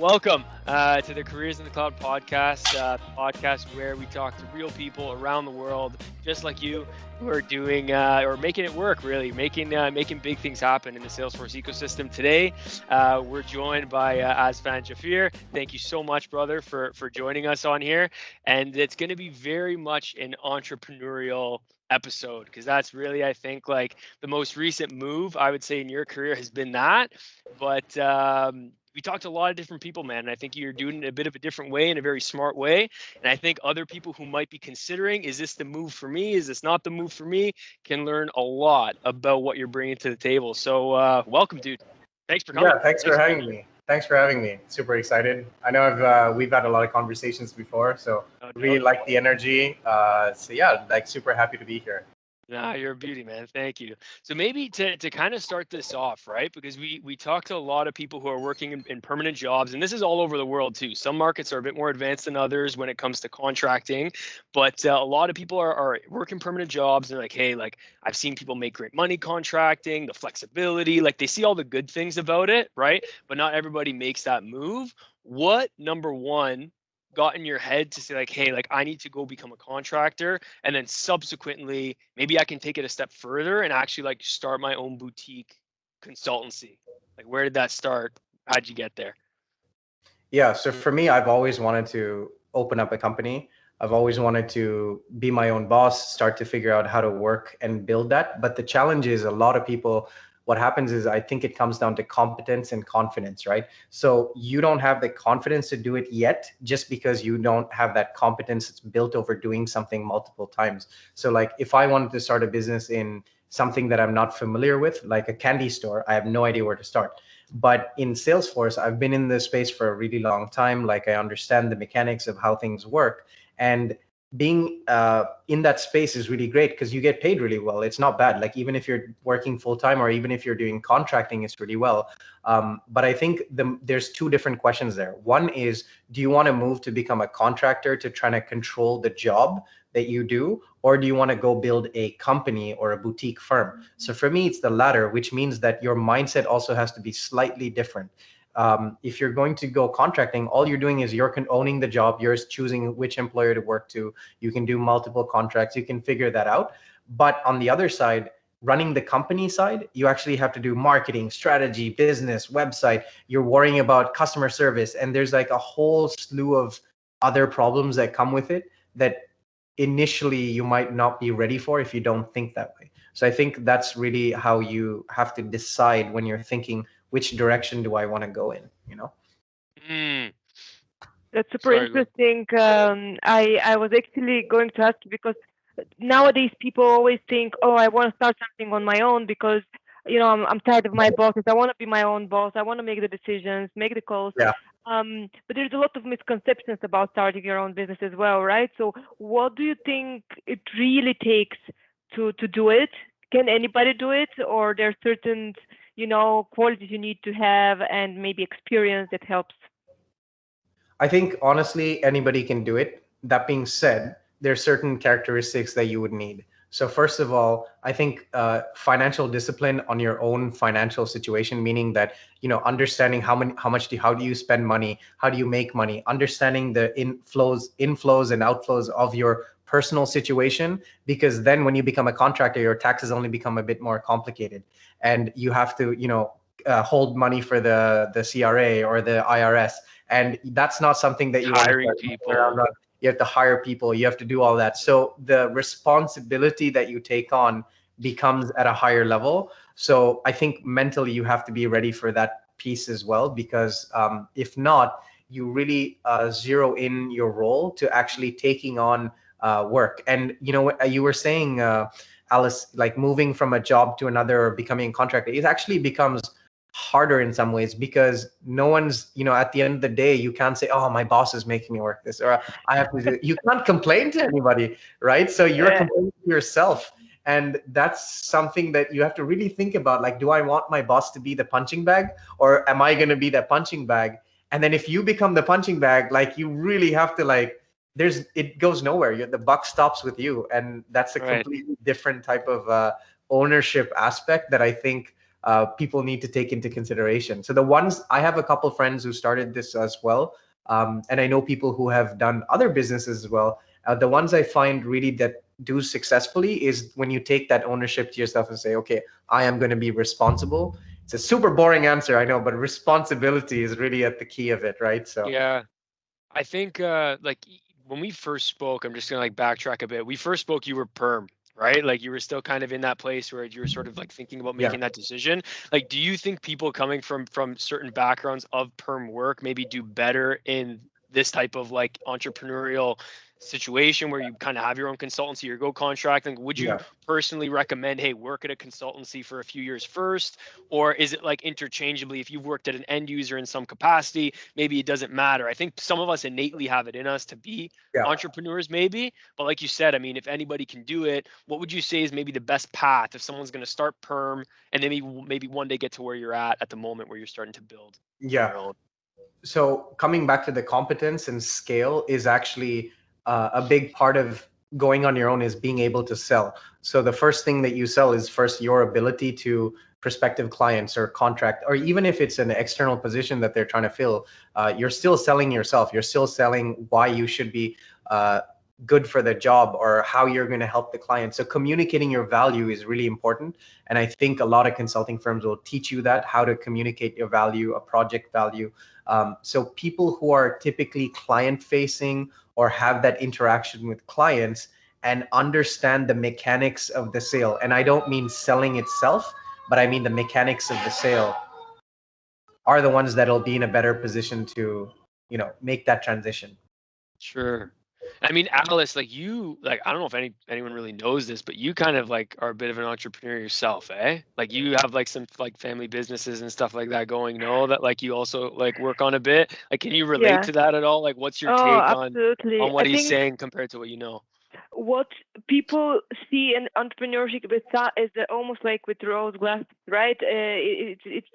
Welcome to the Careers in the Cloud podcast where we talk to real people around the world, just like you, who are doing or making it work, really, making big things happen in the Salesforce ecosystem. Today, we're joined by Azfan Jaffeer. Thank you so much, brother, for joining us on here. And it's going to be very much an entrepreneurial episode, because that's really, I think, like the most recent move I would say in your career has been that. But we talked to a lot of different people, man, and I think you're doing it a bit of a different way, in a very smart way. And I think other people who might be considering, is this the move for me? Is this not the move for me? Can learn a lot about what you're bringing to the table. So welcome, dude. Thanks for coming. Yeah, thanks for having me. Thanks for having me. Super excited. I know we've had a lot of conversations before, so really like the energy. So yeah, like super happy to be here. Nah, you're a beauty, man. Thank you. So maybe to kind of start this off, right? Because we talk to a lot of people who are working in permanent jobs, and this is all over the world too. Some markets are a bit more advanced than others when it comes to contracting, but a lot of people are working permanent jobs. And they're like, hey, like I've seen people make great money contracting, the flexibility, like they see all the good things about it, right? But not everybody makes that move. What, number one, got in your head to say like, hey, like I need to go become a contractor, and then subsequently maybe I can take it a step further and actually like start my own boutique consultancy? Like, where did that start? How'd you get there? Yeah, so for me, I've always wanted to open up a company. I've always wanted to be my own boss, start to figure out how to work and build that. But the challenge is, a lot of people, what happens is, I think it comes down to competence and confidence, right? So you don't have the confidence to do it yet, just because you don't have that competence that's built over doing something multiple times. So like if I wanted to start a business in something that I'm not familiar with, like a candy store, I have no idea where to start. But in Salesforce, I've been in this space for a really long time. Like I understand the mechanics of how things work. And being in that space is really great because you get paid really well. It's not bad. Like even if you're working full time, or even if you're doing contracting, it's really well. But I think there's two different questions there. One is, do you want to move to become a contractor to try to control the job that you do, or do you want to go build a company or a boutique firm? So for me, it's the latter, which means that your mindset also has to be slightly different. If you're going to go contracting, all you're doing is you're owning the job. You're choosing which employer to work to. You can do multiple contracts. You can figure that out. But on the other side, running the company side, you actually have to do marketing, strategy, business, website. You're worrying about customer service. And there's like a whole slew of other problems that come with it that initially you might not be ready for if you don't think that way. So I think that's really how you have to decide when you're thinking, which direction do I want to go in, you know? That's super interesting. I was actually going to ask you, because nowadays people always think, oh, I want to start something on my own because, you know, I'm tired of my bosses. I want to be my own boss. I want to make the decisions, make the calls. Yeah. But there's a lot of misconceptions about starting your own business as well, right? So what do you think it really takes to do it? Can anybody do it, or there are certain, you know, qualities you need to have and maybe experience that helps? I think honestly, anybody can do it. That being said, there are certain characteristics that you would need. So first of all, I think financial discipline on your own financial situation, meaning that, you know, understanding how do you spend money, how do you make money, understanding the inflows and outflows of your personal situation, because then when you become a contractor, your taxes only become a bit more complicated, and you have to, you know, hold money for the CRA or the IRS, and that's not something that you hiring want to people. You have to hire people, you have to do all that. So the responsibility that you take on becomes at a higher level. So I think mentally you have to be ready for that piece as well, because if not, you really zero in your role to actually taking on work. And you know what you were saying, Alice, like moving from a job to another or becoming a contractor, it actually becomes harder in some ways, because no one's, you know, at the end of the day, you can't say, oh, my boss is making me work this, or I have to do, you can't complain to anybody, right? So you're complaining to yourself. And that's something that you have to really think about. Like, do I want my boss to be the punching bag, or am I going to be the punching bag? And then if you become the punching bag, like you really have to like, it goes nowhere. The buck stops with you. And that's a completely different type of ownership aspect that I think people need to take into consideration. So the ones, I have a couple friends who started this as well, and I know people who have done other businesses as well. The ones I find really that do successfully is when you take that ownership to yourself and say, okay, I am going to be responsible. It's a super boring answer, I know, but responsibility is really at the key of it, right? So Yeah. I think when we first spoke, I'm just gonna like backtrack a bit. We first spoke, you were perm, right? Like you were still kind of in that place where you were sort of like thinking about yeah, making that decision. Like, do you think people coming from certain backgrounds of perm work maybe do better in this type of like entrepreneurial situation where you kind of have your own consultancy or go contracting? Would you yeah. personally recommend, hey, work at a consultancy for a few years first? Or is it like interchangeably, if you've worked at an end user in some capacity, maybe it doesn't matter? I think some of us innately have it in us to be Yeah. entrepreneurs, maybe. But like you said, I mean, if anybody can do it, what would you say is maybe the best path if someone's going to start perm and then maybe one day get to where you're at the moment where you're starting to build on Yeah. your own? So coming back to the competence and scale is actually a big part of going on your own is being able to sell. So the first thing that you sell is first your ability to prospective clients or contract, or even if it's an external position that they're trying to fill, you're still selling yourself. You're still selling why you should be good for the job or how you're going to help the client. So communicating your value is really important. And I think a lot of consulting firms will teach you that, how to communicate your value, a project value. So people who are typically client facing or have that interaction with clients and understand the mechanics of the sale. And I don't mean selling itself, but I mean the mechanics of the sale are the ones that'll be in a better position to, make that transition. Sure. I mean, Alice, like you, like I don't know if anyone really knows this, but you kind of like are a bit of an entrepreneur yourself, eh? Like you have like some like family businesses and stuff like that going, no, that like you also like work on a bit. Like, can you relate Yeah. to that at all? Like, what's your Oh, take absolutely. on I what he's think saying compared to what you know? what people see in entrepreneurship with that is that almost like with rose glasses, right? It's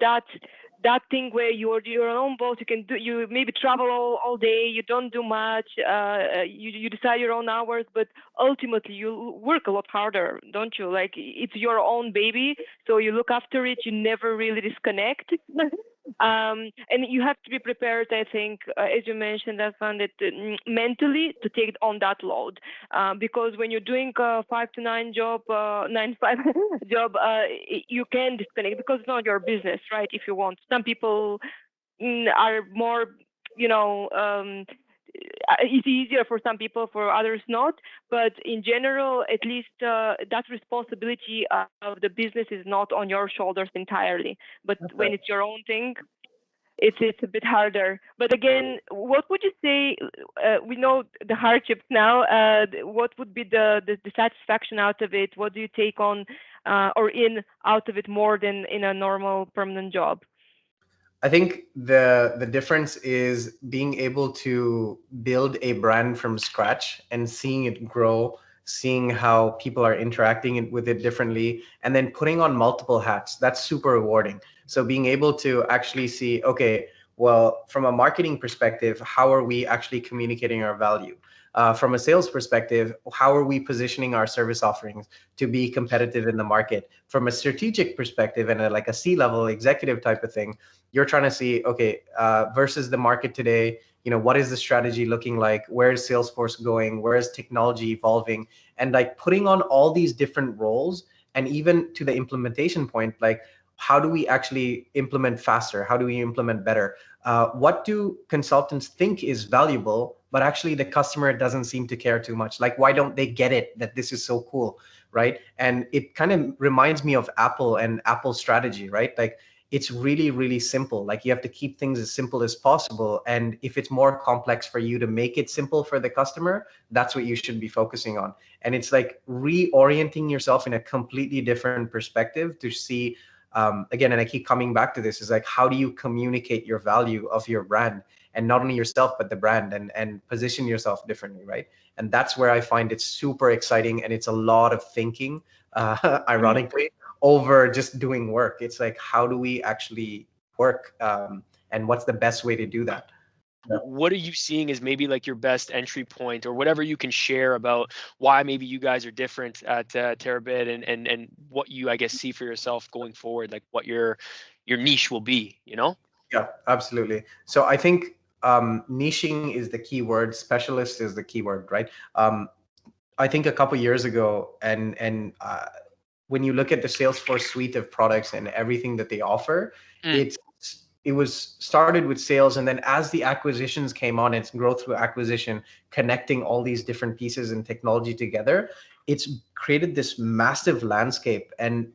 that thing where you're your own boss. You maybe travel all day. You don't do much. You decide your own hours, but ultimately you work a lot harder, don't you? Like it's your own baby, so you look after it. You never really disconnect. And you have to be prepared, I think, as you mentioned, Azfan, that mentally to take on that load. Because when you're doing a 5 to 9 job, 9 to 5 job, you can disconnect because it's not your business, right? If you want, some people are more, it's easier for some people, for others not. But in general, at least that responsibility of the business is not on your shoulders entirely. But when it's your own thing, it's a bit harder. But again, what would you say? We know the hardships now. What would be the satisfaction out of it? What do you take on or in out of it more than in a normal permanent job? I think the difference is being able to build a brand from scratch and seeing it grow, seeing how people are interacting with it differently, and then putting on multiple hats. That's super rewarding. So being able to actually see, okay, well, from a marketing perspective, how are we actually communicating our value? From a sales perspective, how are we positioning our service offerings to be competitive in the market? From a strategic perspective and like a C-level executive type of thing, you're trying to see, okay, versus the market today, what is the strategy looking like? Where is Salesforce going? Where is technology evolving? And like putting on all these different roles, and even to the implementation point, like how do we actually implement faster? How do we implement better? What do consultants think is valuable, but actually the customer doesn't seem to care too much? Like, why don't they get it that this is so cool, right? And it kind of reminds me of Apple and Apple's strategy, right? Like, it's really, really simple. Like you have to keep things as simple as possible. And if it's more complex for you to make it simple for the customer, that's what you should be focusing on. And it's like reorienting yourself in a completely different perspective to see, again, and I keep coming back to this, is like, how do you communicate your value of your brand, and not only yourself, but the brand, and position yourself differently, right? And that's where I find it super exciting. And it's a lot of thinking, ironically, over just doing work. It's like, how do we actually work, and what's the best way to do that? what are you seeing as maybe like your best entry point, or whatever you can share about why maybe you guys are different at Terrabbit, and what you, I guess, see for yourself going forward, like what your niche will be, you know? Yeah, absolutely. So I think niching is the key word, specialist is the key word, right? I think a couple years ago, and when you look at the Salesforce suite of products and everything that they offer, Mm. it's it was started with sales, and then as the acquisitions came on, it's growth through acquisition, connecting all these different pieces and technology together. It's created this massive landscape, and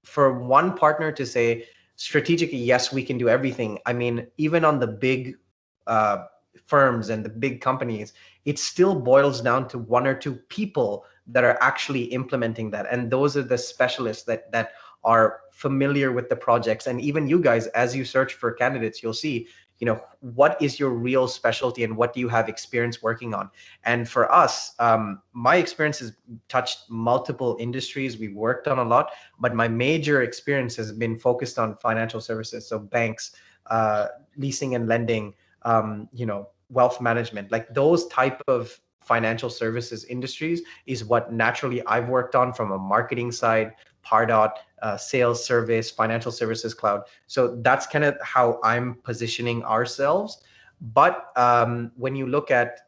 for one partner to say strategically, yes, we can do everything. I mean, even on the big uh, firms and the big companies, it still boils down to one or two people that are actually implementing that, and those are the specialists that are familiar with the projects. And even you guys, as you search for candidates, you'll see, what is your real specialty and what do you have experience working on. And for us, my experience has touched multiple industries. We've worked on a lot, but my major experience has been focused on financial services, so banks, leasing and lending, wealth management, like those type of financial services industries is what naturally I've worked on from a marketing side, Pardot, sales service, financial services cloud. So that's kind of how I'm positioning ourselves. But when you look at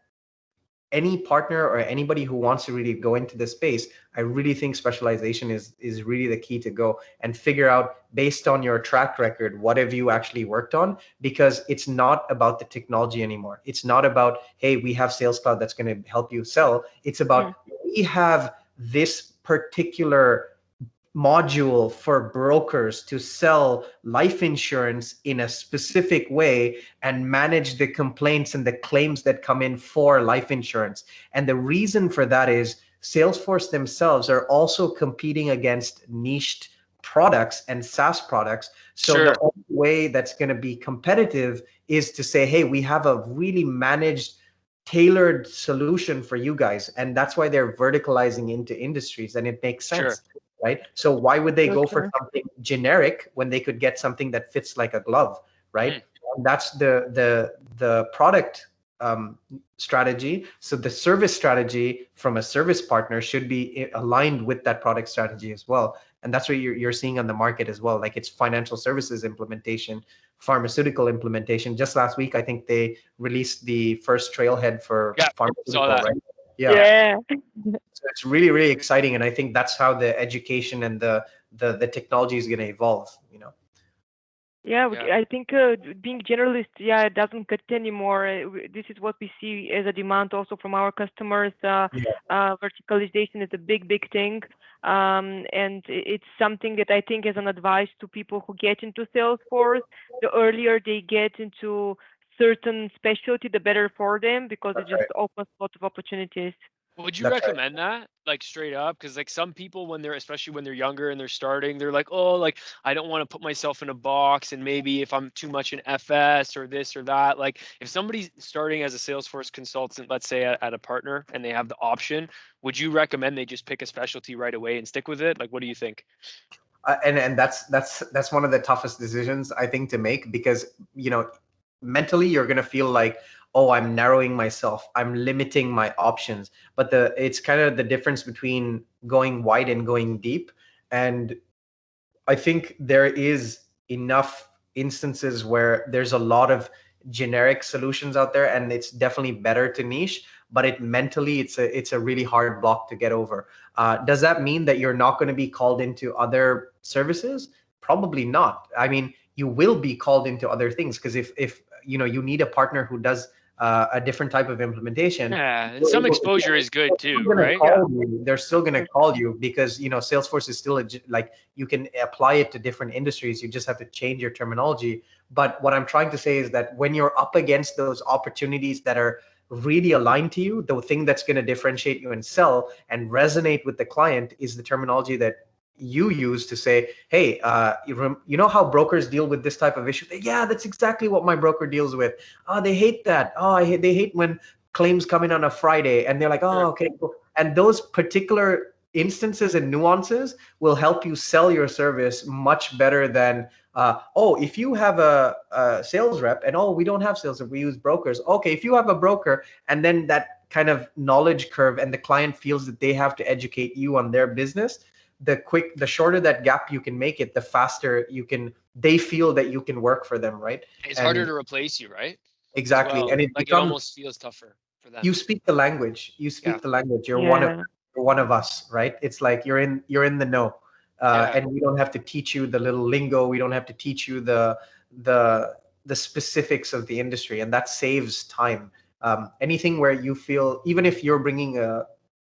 any partner or anybody who wants to really go into this space, I really think specialization is really the key to go and figure out, based on your track record, what have you actually worked on? Because it's not about the technology anymore. It's not about, hey, we have Sales Cloud that's going to help you sell. It's about, we have this particular module for brokers to sell life insurance in a specific way and manage the complaints and the claims that come in for life insurance. And the reason for that is Salesforce themselves are also competing against niched products and SaaS products. So Sure. the only way that's going to be competitive is to say, hey, we have a really managed, tailored solution for you guys. And that's why they're verticalizing into industries, and it makes Sure. sense. Right? So why would they go for Okay. something generic when they could get something that fits like a glove, right? And that's the product strategy. So the service strategy from a service partner should be aligned with that product strategy as well. And that's what you're seeing on the market as well. Like, it's financial services implementation, pharmaceutical implementation. Just last week, I think they released the first trailhead for Yeah, saw pharmaceutical, that. right? Yeah. So it's really, really exciting, and I think that's how the education and the technology is going to evolve. Yeah, Yeah. I think being generalist, it doesn't cut anymore. This is what we see as a demand also from our customers. Verticalization is a big, big thing. And it's something that I think, as an advice to people who get into Salesforce, the earlier they get into certain specialty, the better for them, because it That's just right. opens a lot of opportunities. Would you That's right. recommend that, like, straight up? Because like some people, when they're, especially when they're younger and they're starting, they're like, oh, like, I don't want to put myself in a box, and maybe if I'm too much in FS or this or that. Like, if somebody's starting as a Salesforce consultant, let's say at a partner, and they have the option, would you recommend they just pick a specialty right away and stick with it? Like, what do you think? And that's one of the toughest decisions, I think, to make, because mentally you're going to feel like, oh, I'm narrowing myself, I'm limiting my options. But it's kind of the difference between going wide and going deep. And I think there is enough instances where there's a lot of generic solutions out there, and it's definitely better to niche. But it's a really hard block to get over. Does that mean that you're not going to be called into other services? Probably not. I mean, you will be called into other things, because if you need a partner who does a different type of implementation, Yeah, and some exposure is good too, going to right? Yeah. call you. They're still going to call you, because Salesforce is still like, you can apply it to different industries. You just have to change your terminology. But what I'm trying to say is that when you're up against those opportunities that are really aligned to you, the thing that's going to differentiate you and sell and resonate with the client is the terminology that you use to say, hey, you know how brokers deal with this type of issue? Yeah, that's exactly what my broker deals with. Oh, they hate that. Oh, they hate when claims come in on a Friday, and they're like, oh, Sure. okay, cool. And those particular instances and nuances will help you sell your service much better than if you have a sales rep and we don't have sales rep, we use brokers. Okay, if you have a broker, and then that kind of knowledge curve and the client feels that they have to educate you on their business, the shorter that gap you can make it, the faster they feel that you can work for them, right? It's And harder to replace you, right? exactly. Well, And it like it becomes, almost feels tougher for them. you speak the language. You Yeah. speak the language. You're Yeah. one of us, right? It's like you're in the know, Yeah. and we don't have to teach you the little lingo. We don't have to teach you the the specifics of the industry, and that saves time. Anything where you feel, even if you're bringing a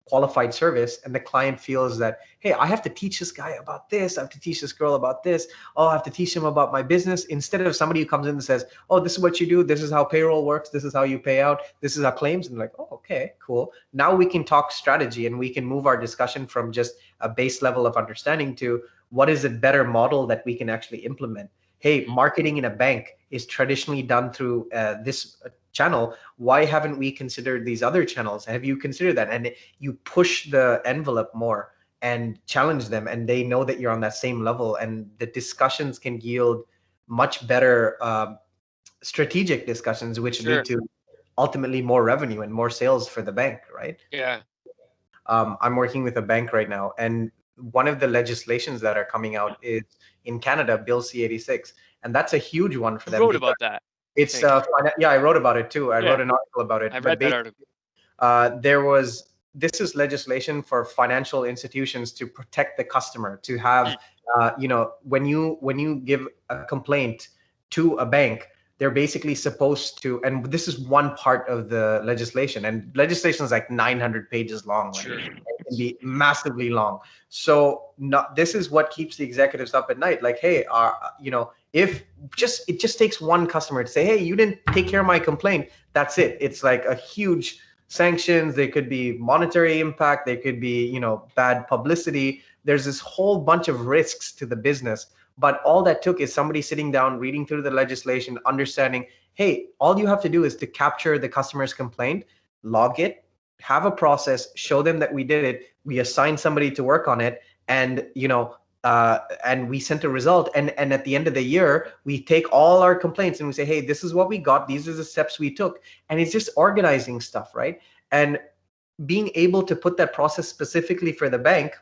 qualified service and the client feels that, hey, I have to teach this guy about this, I have to teach this girl about this, I have to teach him about my business, instead of somebody who comes in and says, oh, this is what you do, this is how payroll works, this is how you pay out, this is how claims, and like, oh, okay, cool. Now we can talk strategy, and we can move our discussion from just a base level of understanding to what is a better model that we can actually implement. Hey, marketing in a bank is traditionally done through this channel. Why haven't we considered these other channels? Have you considered that? And you push the envelope more and challenge them, and they know that you're on that same level, and the discussions can yield much better strategic discussions, which Sure. lead to ultimately more revenue and more sales for the bank, right? Yeah. I'm working with a bank right now, and one of the legislations that are coming out is in Canada, Bill C-86, and that's a huge one for You them wrote because about that. it's think. yeah, I wrote about it too. I Yeah. wrote an article about it. I But read that article. this is legislation for financial institutions to protect the customer, to have when you give a complaint to a bank, they're basically supposed to, and this is one part of the legislation, and legislation is like 900 pages long, right? Sure. It can be massively long. So this is what keeps the executives up at night, like, hey, if it just takes one customer to say, hey, you didn't take care of my complaint, that's it. It's like a huge sanctions, there could be monetary impact, there could be bad publicity, there's this whole bunch of risks to the business. But all that took is somebody sitting down, reading through the legislation, understanding, hey, all you have to do is to capture the customer's complaint, log it, have a process, show them that we did it, we assign somebody to work on it, and and we sent a result, and at the end of the year we take all our complaints and we say, hey, this is what we got, these are the steps we took. And it's just organizing stuff, right? And being able to put that process specifically for the bank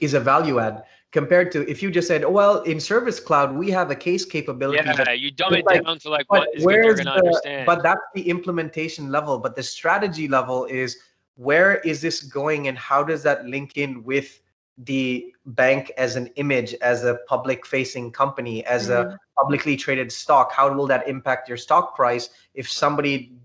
is a value add, compared to if you just said, oh, well, in Service Cloud we have a case capability. Yeah, you dumb it down to like but what is they're going to understand. but that's the implementation level. But the strategy level is, where is this going, and how does that link in with the bank as an image, as a public facing company, as a publicly traded stock? How will that impact your stock price if somebody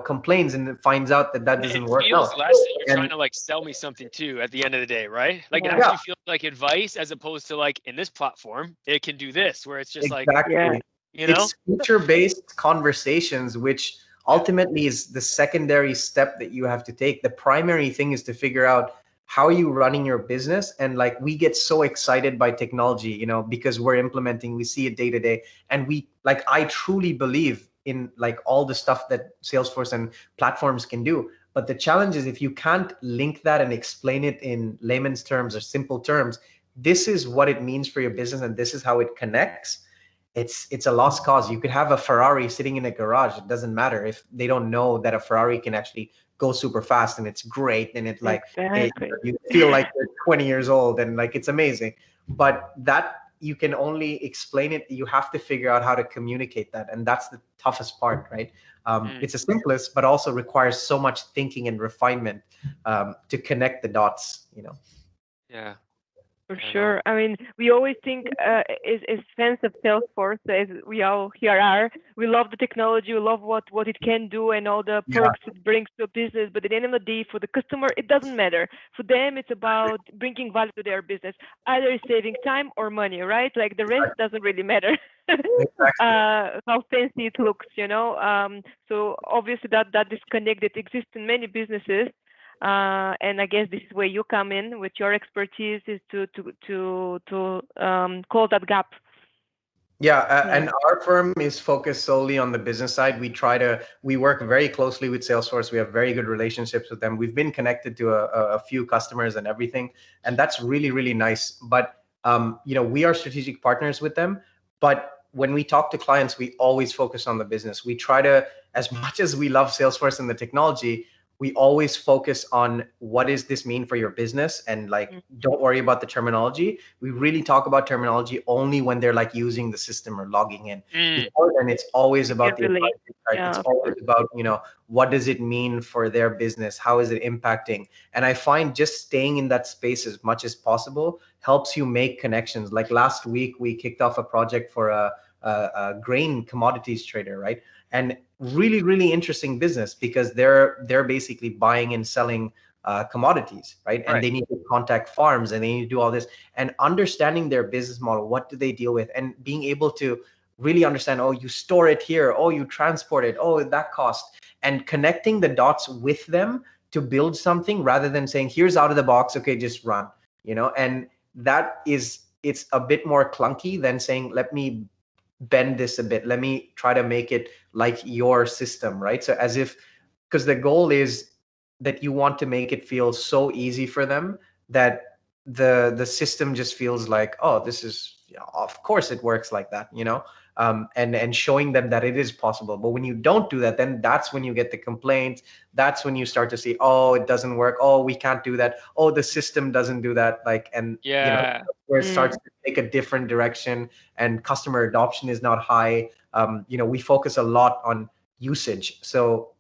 complains and finds out that doesn't work out? It feels less that you're trying to like sell me something too at the end of the day, right? Like it actually feels like advice, as opposed to like, in this platform it can do this, where it's just exactly. like, It's feature-based conversations, which ultimately is the secondary step that you have to take. The primary thing is to figure out, how are you running your business? And like, we get so excited by technology, because we're implementing, we see it day to day, and I truly believe in like all the stuff that Salesforce and platforms can do. But the challenge is, if you can't link that and explain it in layman's terms or simple terms, this is what it means for your business and this is how it connects, it's a lost cause. You could have a Ferrari sitting in a garage. It doesn't matter if they don't know that a Ferrari can actually go super fast and it's great, and it like, exactly. you feel like you're 20 years old and like it's amazing. But that, you can only explain it. You have to figure out how to communicate that, and that's the toughest part, right? It's the simplest, but also requires so much thinking and refinement to connect the dots. Yeah. For sure. I mean, we always think as fans of Salesforce, as we all here are, we love the technology, we love what it can do and all the perks it brings to a business. But at the end of the day, for the customer, it doesn't matter. For them, it's about bringing value to their business, either saving time or money, right? Like the rest doesn't really matter. How fancy it looks, So obviously that disconnect that exists in many businesses. And I guess this is where you come in with your expertise, is to close that gap. Yeah, Yeah. and our firm is focused solely on the business side. We work very closely with Salesforce. We have very good relationships with them. We've been connected to a few customers and everything, and that's really, really nice. But we are strategic partners with them. But when we talk to clients, we always focus on the business. We try to, as much as we love Salesforce and the technology, we always focus on what does this mean for your business, and like Mm. don't worry about the terminology. We really talk about terminology only when they're like using the system or logging in. Mm, Before then, it's always You can about the relate. advisory side. Yeah, It's of always course. about, what does it mean for their business? How is it impacting? And I find just staying in that space as much as possible helps you make connections. Like last week, we kicked off a project for a grain commodities trader, right? And really, really interesting business because they're basically buying and selling commodities, right? And right. they need to contact farms and they need to do all this, and understanding their business model. What do they deal with? And being able to really understand, oh, you store it here, oh, you transport it, oh, that cost, and connecting the dots with them to build something rather than saying, here's out of the box, okay, just run, and that is, it's a bit more clunky than saying, let me bend this a bit, let me try to make it like your system, right? So as if, because the goal is that you want to make it feel so easy for them that the system just feels like, oh, this is, of course it works like that, and showing them that it is possible. But when you don't do that, then that's when you get the complaints. That's when you start to see, oh, it doesn't work, oh, we can't do that, oh, the system doesn't do that, like, and Yeah. where it Mm. starts to take a different direction and customer adoption is not high. We focus a lot on usage, so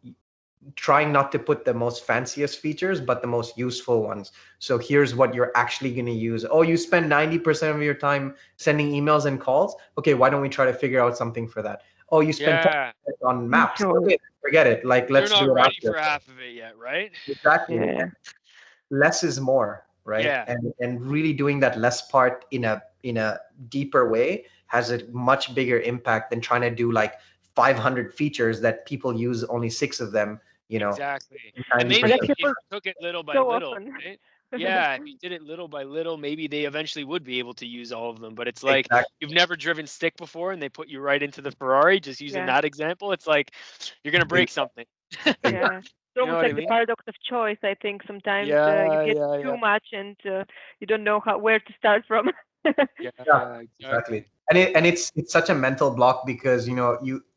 trying not to put the most fanciest features but the most useful ones. So here's what you're actually going to use. Oh, you spend 90% of your time sending emails and calls, okay, why don't we try to figure out something for that? Oh, you spend 10 Yeah. minutes on Mm, maps, totally. okay, forget it, like They're let's not do it ready after. for half of it yet, right? Exactly. Yeah. Less is more, right? Yeah. And really doing that less part in a deeper way has a much bigger impact than trying to do like 500 features that people use only 6 of them, Exactly. And But 90%. maybe if actually, you for took it little by so little, often. right? Yeah, if you did it little by little, maybe they eventually would be able to use all of them. But it's like Exactly. you've never driven stick before and they put you right into the Ferrari, just using Yeah. that example. It's like you're gonna break something. Yeah. It's You know almost what I like the mean? paradox of choice. I think sometimes you Yeah, get yeah, too yeah. much and you don't know where to start from. Yeah, Yeah, exactly. exactly. And it's such a mental block because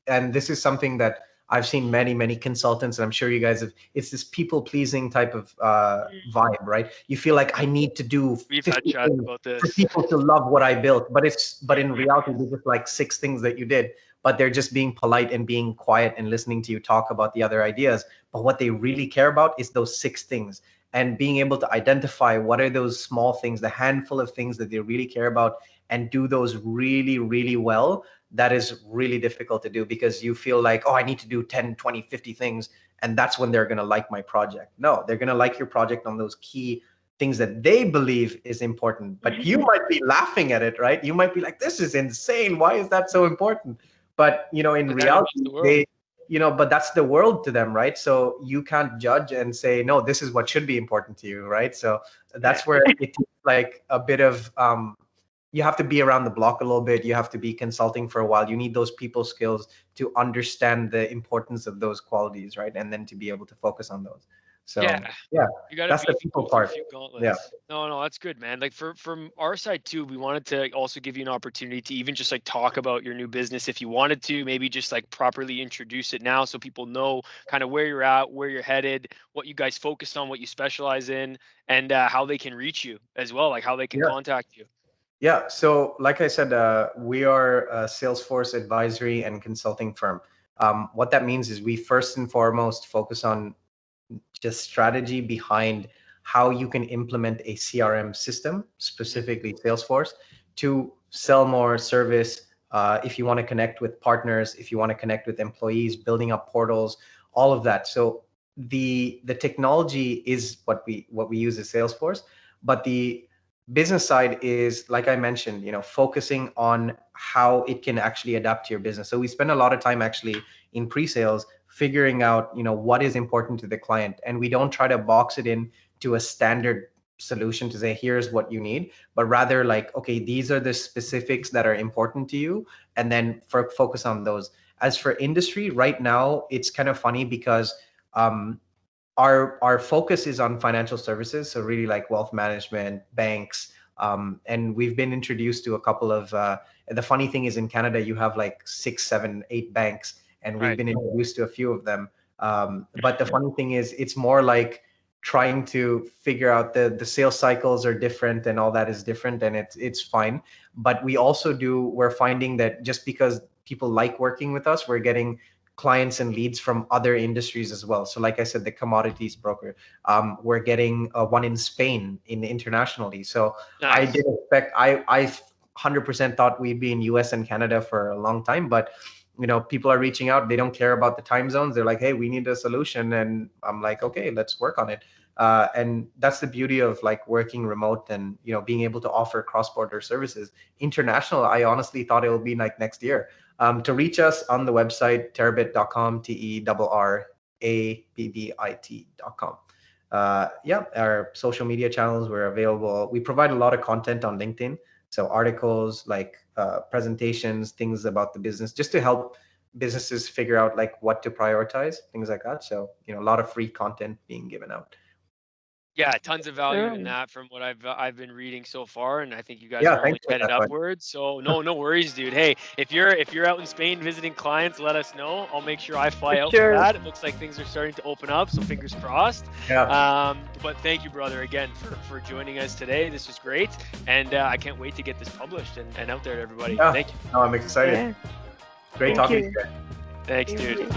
and this is something that I've seen many consultants, and I'm sure you guys have. It's this people pleasing type of Mm. vibe, right? You feel like I need to do We've had 50 chats things about for this. people to love what I built, but in reality, there's just like 6 things that you did. But they're just being polite and being quiet and listening to you talk about the other ideas. But what they really care about is those 6 things, and being able to identify what are those small things, the handful of things that they really care about, and do those really, really well. That is really difficult to do because you feel like, oh, I need to do 10, 20, 50 things. And that's when they're going to like my project. No, they're going to like your project on those key things that they believe is important. But you might be laughing at it, right? You might be like, this is insane. Why is that so important? But, in But then it's just reality, the world. but that's the world to them, right? So you can't judge and say, no, this is what should be important to you, right? So Yeah. that's where it takes like a bit of you have to be around the block a little bit. You have to be consulting for a while. You need those people skills to understand the importance of those qualities, right? And then to be able to focus on those. Yeah. So yeah, You gotta that's the go people through a part. few Yeah. gauntlets. No, no, that's good, man. Like from our side too, we wanted to also give you an opportunity to even just like talk about your new business if you wanted to, maybe just like properly introduce it now so people know kind of where you're at, where you're headed, what you guys focus on, what you specialize in, and how they can reach you as well, like how they can Yeah. contact you. Yeah. So, like I said, we are a Salesforce advisory and consulting firm. What that means is we first and foremost focus on just strategy behind how you can implement a CRM system, Mhm. specifically Salesforce, to sell more service. If you want to connect with partners, if you want to connect with employees, building up portals, all of that. So the technology is what we use as Salesforce, but the business side is, like I mentioned, focusing on how it can actually adapt to your business. So we spend a lot of time actually in pre-sales figuring out what is important to the client, and we don't try to box it in to a standard solution to say, here's what you need, but rather like, okay, these are the specifics that are important to you, and then focus on those. As for industry right now, it's kind of funny because our focus is on financial services, so really like wealth management, banks, and we've been introduced to a couple of. The funny thing is, in Canada, you have like 6, 7, 8 banks, and we've been introduced to a few of them. But the funny thing is, it's more like trying to figure out the sales cycles are different and all that is different, and it's fine. But we're finding that just because people like working with us, we're getting clients and leads from other industries as well. So like I said, the commodities broker, we're getting one in Spain internationally. So Nice. I did expect, I 100% thought we'd be in US and Canada for a long time, but people are reaching out. They don't care about the time zones. They're like, hey, we need a solution. And I'm like, okay, let's work on it. And that's the beauty of like working remote and, being able to offer cross-border services. International, I honestly thought it would be like next year. To reach us on the website, terrabbit.com, TERRABBIT.com. Our social media channels, we're available. We provide a lot of content on LinkedIn. So articles, like presentations, things about the business, just to help businesses figure out like what to prioritize, things like that. So, a lot of free content being given out. Yeah, tons of value in that from what I've been reading so far, and I think you guys are only headed upwards. So no worries, dude. Hey, if you're out in Spain visiting clients, let us know. I'll make sure I fly out for that. It looks like things are starting to open up, so fingers crossed. Yeah. But thank you, brother, again for joining us today. This was great, and I can't wait to get this published and out there to everybody. Yeah. Thank you. No, I'm excited. Yeah. Great talking to you. Thanks, dude.